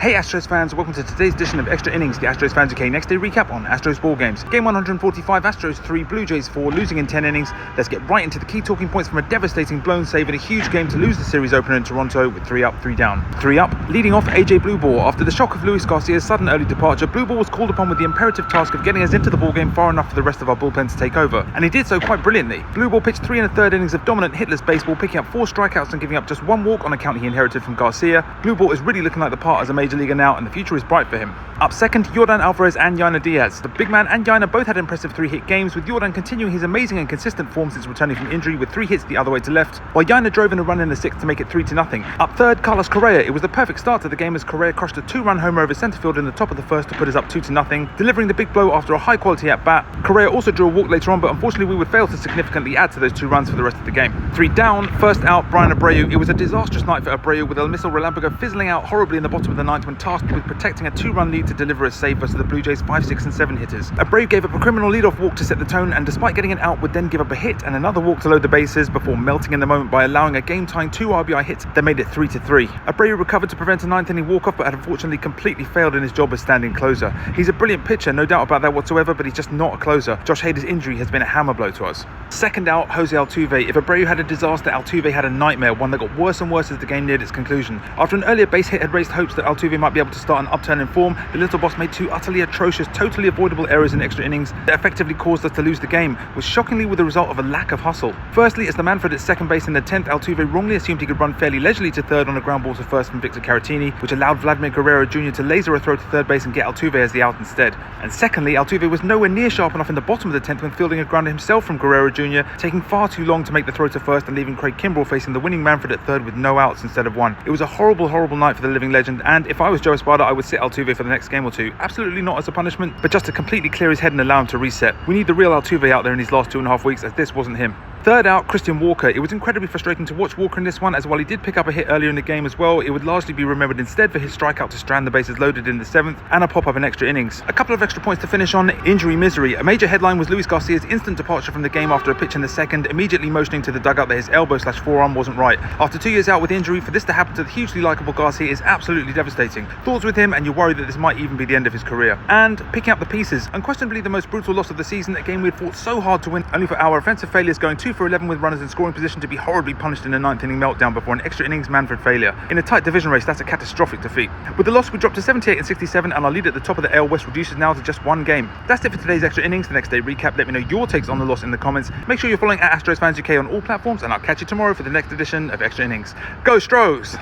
Hey Astros fans, welcome to today's edition of Extra Innings, the Astros Fans UK next day recap on Astros ball games. Game 145, Astros 3, Blue Jays 4, losing in 10 innings. Let's get right into the key talking points from a devastating blown save in a huge game to lose the series opener in Toronto with 3 up, 3 down. 3 up, leading off AJ Blue Ball. After the shock of Luis Garcia's sudden early departure, Blue Ball was called upon with the imperative task of getting us into the ball game far enough for the rest of our bullpen to take over. And he did so quite brilliantly. Blue Ball pitched 3 1/3 innings of dominant hitless baseball, picking up 4 strikeouts and giving up just 1 walk on account he inherited from Garcia. Blue Ball is really looking like the part as a major leaguer now, and the future is bright for him. Up second, Yordan Alvarez and Yainer Diaz. The big man and Yainer both had impressive 3-hit games, with Yordan continuing his amazing and consistent form since returning from injury with 3 hits the other way to left, while Yainer drove in a run in the 6th to make it 3-0. Up third, Carlos Correa. It was the perfect start to the game as Correa crushed a 2-run homer over centre field in the top of the first to put us up 2-0, delivering the big blow after a high-quality at-bat. Correa also drew a walk later on, but unfortunately we would fail to significantly add to those 2 runs for the rest of the game. 3 down, first out, Bryan Abreu. It was a disastrous night for Abreu, with El Missile Relámpago fizzling out horribly in the bottom of the 9th when tasked with protecting a 2-run lead to deliver a save versus the Blue Jays' 5, 6 and 7 hitters. Abreu gave up a criminal leadoff walk to set the tone, and despite getting an out would then give up a hit and another walk to load the bases before melting in the moment by allowing a game-tying 2 RBI hit that made it 3-3. Abreu recovered to prevent a 9th inning walk-off, but had unfortunately completely failed in his job as standing closer. He's a brilliant pitcher, no doubt about that whatsoever, but he's just not a closer. Josh Hader's injury has been a hammer blow to us. Second out, Jose Altuve. If Abreu had a disaster, Altuve had a nightmare, one that got worse and worse as the game neared its conclusion. After an earlier base hit had raised hopes that Altuve might be able to start an upturn in form, the little boss made 2 utterly atrocious, totally avoidable errors in extra innings that effectively caused us to lose the game, which shockingly were the result of a lack of hustle. Firstly, as the man at second base in the 10th, Altuve wrongly assumed he could run fairly leisurely to third on a ground ball to first from Victor Caratini, which allowed Vladimir Guerrero Jr. to laser a throw to third base and get Altuve as the out instead. And secondly, Altuve was nowhere near sharp enough in the bottom of the 10th when fielding a grounder himself from Guerrero Jr., taking far too long to make the throw to first and leaving Craig Kimbrell facing the winning Manfred at third with no outs instead of 1. It was a horrible night for the living legend, and if I was Joe Espada, I would sit Altuve for the next game or 2. Absolutely not as a punishment, but just to completely clear his head and allow him to reset. We need the real Altuve out there in these last 2.5 weeks, as this wasn't him. Third out, Christian Walker. It was incredibly frustrating to watch Walker in this one, as while he did pick up a hit earlier in the game as well, it would largely be remembered instead for his strikeout to strand the bases loaded in the 7th and a pop-up in extra innings. A couple of extra points to finish on. Injury misery. A major headline was Luis Garcia's instant departure from the game after a pitch in the 2nd, immediately motioning to the dugout that his elbow/forearm wasn't right. After 2 years out with injury, for this to happen to the hugely likeable Garcia is absolutely devastating. Thoughts with him, and you're worried that this might even be the end of his career. And picking up the pieces. Unquestionably the most brutal loss of the season, a game we had fought so hard to win, only for our offensive failures going 2 for 11 with runners in scoring position to be horribly punished in a 9th inning meltdown before an extra innings Manfred failure. In a tight division race, that's a catastrophic defeat. With the loss, we dropped to 78 and 67, and our lead at the top of the AL West reduces now to just 1 game. That's it for today's extra innings. The next day recap. Let me know your takes on the loss in the comments. Make sure you're following at AstrosFansUK on all platforms, and I'll catch you tomorrow for the next edition of Extra Innings. Go Stros!